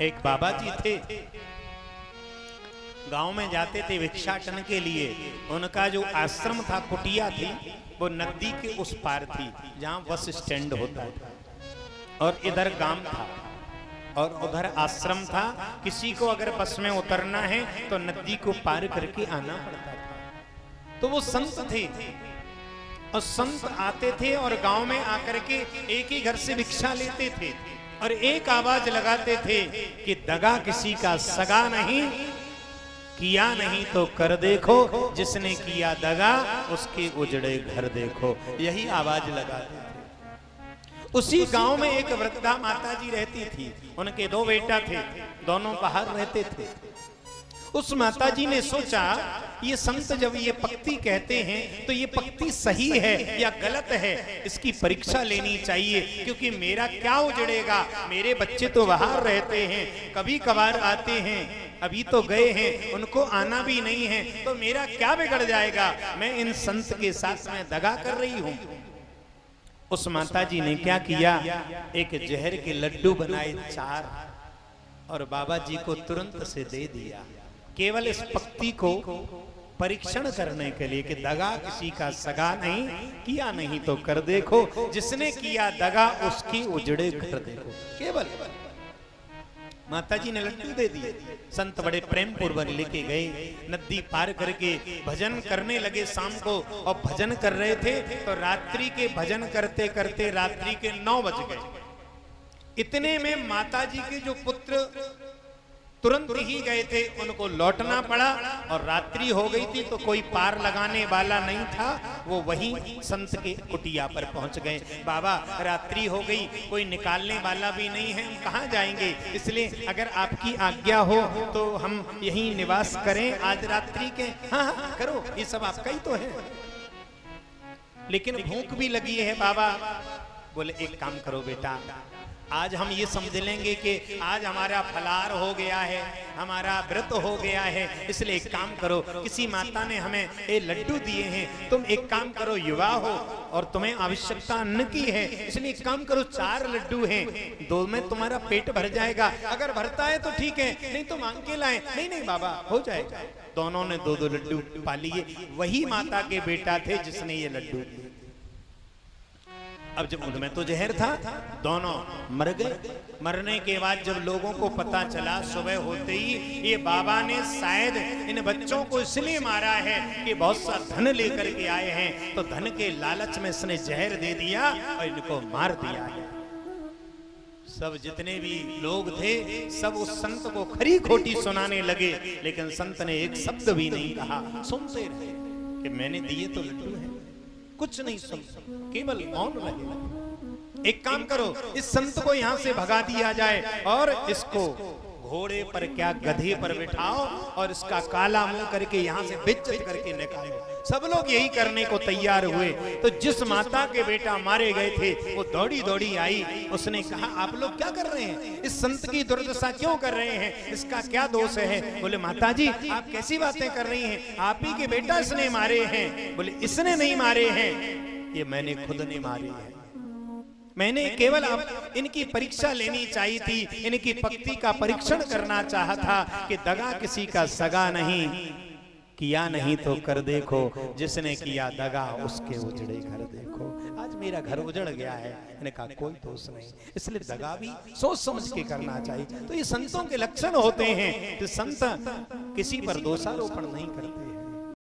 एक बाबा जी थे, गांव में जाते थे भिक्षाटन के लिए। उनका जो आश्रम था, कुटिया थी, वो नदी के उस पार थी जहां बस स्टैंड होता था, और इधर गांव था और उधर आश्रम था। किसी को अगर बस में उतरना है तो नदी को पार करके आना पड़ता था। तो वो संत थे और संत आते थे और गांव में आकर के एक ही घर से भिक्षा लेते थे और एक आवाज लगाते थे कि दगा किसी का सगा नहीं, किया नहीं तो कर देखो, जिसने किया दगा उसके उजड़े घर देखो। यही आवाज लगाते थे। उसी गांव में एक वृद्धा माता जी रहती थी। उनके 2 बेटा थे, दोनों बाहर रहते थे। उस माता जी ने सोचा, ये संत जब ये पक्ति कहते हैं तो ये पक्ति सही है या गलत है, इसकी परीक्षा लेनी चाहिए, क्योंकि मेरा क्या उजड़ेगा। मेरे बच्चे तो बाहर रहते हैं, कभी कभार आते हैं, अभी तो गए हैं, उनको आना भी नहीं है, तो मेरा क्या बिगड़ जाएगा। मैं इन संत के साथ में दगा कर रही हूं। उस माता जी ने क्या किया, एक जहर के लड्डू बनाए 4 और बाबा जी को तुरंत से दे दिया, केवल इस पक्ति को परीक्षण करने के लिए कि दगा किसी का सगा नहीं, किया नहीं तो कर देखो, जिसने किया दगा उसकी उजड़े घर देखो। केवल माता जी ने लड्डू दे दिए। संत बड़े प्रेम पूर्वक लेके गए, नदी पार करके भजन करने लगे शाम को। और भजन कर रहे थे तो रात्रि के भजन करते करते रात्रि के 9 बज गए। इतने में माता जी के जो पुत्र तुरंत ही गए थे, उनको लौटना पड़ा और रात्रि हो गई थी, तो कोई पार लगाने वाला नहीं था। वो वहीं संत के कुटिया पर पहुंच गए। बाबा रात्रि हो गई, कोई निकालने वाला भी नहीं है, हम कहाँ जाएंगे, इसलिए अगर आपकी आज्ञा हो तो हम यहीं निवास करें आज रात्रि के। हाँ हाँ करो, ये सब आपका ही तो है, लेकिन भूख भी लगी है बाबा। बोले एक काम करो बेटा, आज हम ये समझ लेंगे कि आज हमारा फलार हो गया है, हमारा व्रत हो गया है, इसलिए एक काम करो, किसी माता ने हमें ये लड्डू दिए हैं, तुम एक काम करो, युवा हो और तुम्हें आवश्यकता अन्न की है, इसलिए एक काम करो, 4 लड्डू हैं, 2 में तुम्हारा पेट भर जाएगा, अगर भरता है तो ठीक है, नहीं तो मांग के लाए। नहीं नहीं बाबा हो जाएगा। दोनों ने 2-2 लड्डू पा लिए। वही माता के बेटा थे जिसने ये लड्डू दिए। अब जब उनमें तो जहर था, दोनों मर गए। मरने के बाद जब लोगों को पता चला सुबह होते ही, ये बाबा ने शायद इन बच्चों को इसलिए मारा है कि बहुत सा धन लेकर के आए हैं, तो धन के लालच में इसने जहर दे दिया और इनको मार दिया है। सब जितने भी लोग थे सब उस संत को खरी खोटी सुनाने लगे, लेकिन संत ने एक शब्द भी नहीं कहा। सुनते रहे कि मैंने दिए तो लड्डू है, कुछ नहीं सुन, केवल मौन रहे। एक काम करो, इस संत को यहां से भगा दिया जाए और इसको घोड़े पर क्या गधे पर बिठाओ और इसका काला मुंह करके यहां से बेइज्जत करके निकालो। सब लोग यही करने को तैयार हुए। तो जिस माता के बेटा मारे गए थे वो दौड़ी दौड़ी आई। उसने कहा, आप लोग क्या कर रहे हैं, इस संत की दुर्दशा क्यों कर रहे हैं, इसका क्या दोष है। बोले माता जी आप कैसी बातें कर रही हैं, आप ही के बेटा इसने मारे हैं। बोले इसने नहीं मारे हैं, ये मैंने खुद ने मारे हैं। मैंने केवल अब इनकी परीक्षा लेनी चाहिए थी, इनकी पक्ति का परीक्षण करना चाहा था कि दगा किसी का सगा नहीं, किया नहीं तो कर देखो, जिसने किया दगा उसके उजड़े घर देखो। आज मेरा घर उजड़ गया है, मैंने कहा कोई दोष नहीं, इसलिए दगा भी सोच समझ के करना चाहिए। तो ये संतों के लक्षण होते हैं कि संत किसी पर दोषारोपण नहीं करते।